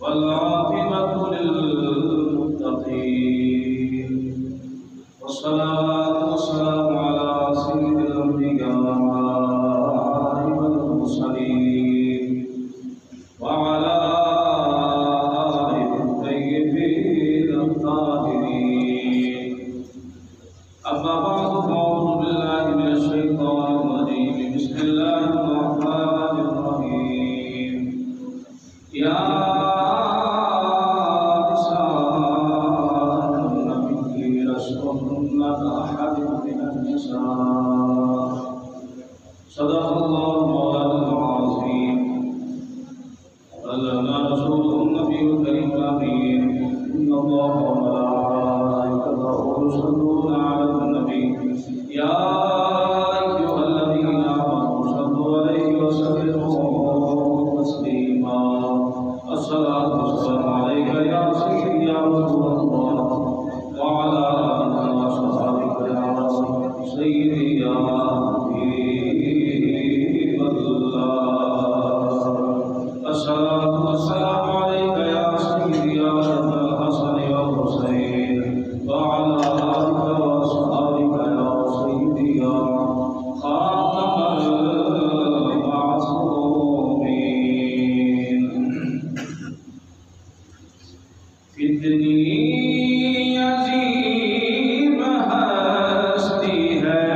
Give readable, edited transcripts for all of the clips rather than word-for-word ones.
والعاقبة للمتقين والصلاة والسلام على سيد الأنبياء والمرسلين وعلى آله الطيبين الطاهرين أما بعد فأعوذ بالله من الشيطان الرجيم بسم الله الرحمن الرحيم يا صدق الله مولانا العظيم وبلغنا رسوله النبي الكريم الأمين إن الله وملائكته يصلون على النبي يا أيها الذين آمنوا صلوا عليه وسلموا تسليما الصلاة والسلام عليك يا سيدي يا رسول الله وعلى آلك وصحبك يا سيدي يا الصلاة والسلام عليك يا سيدي يا أبا الحسن والحسين وعلى آلك وأصحابك يا سيدي يا خاتم المعصومين في الدنيا عظيم ہستی ہے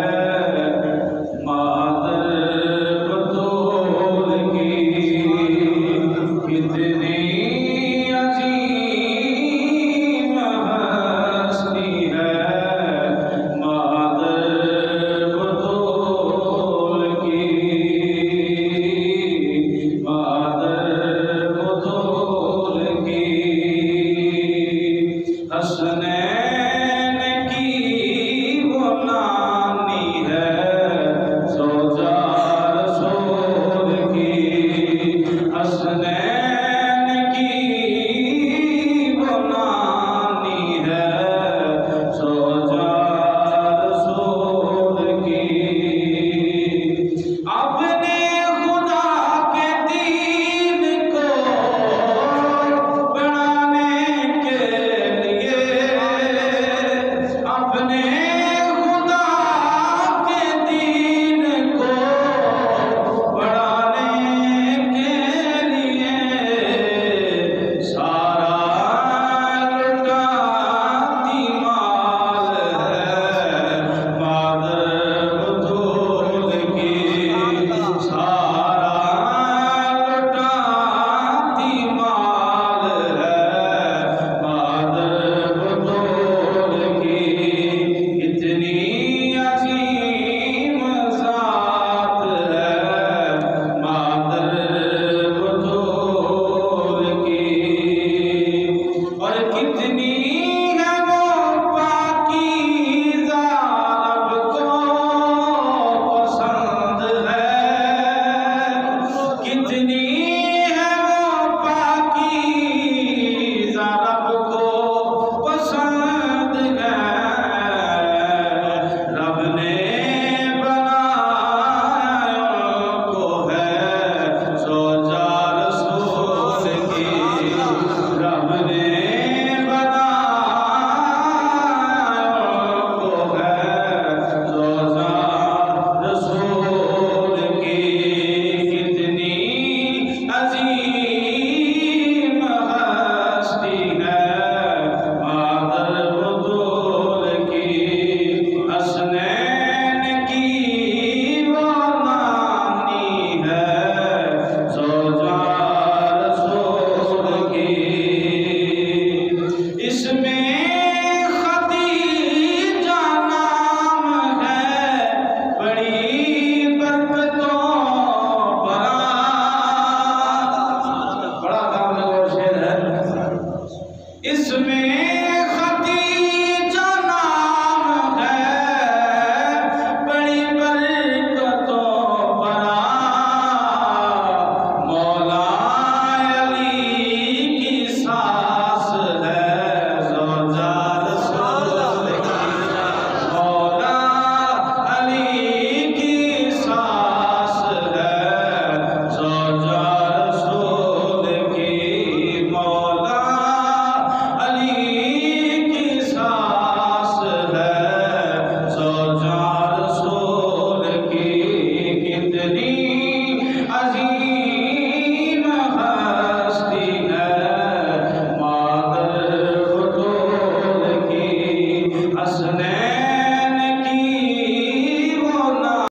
اس میں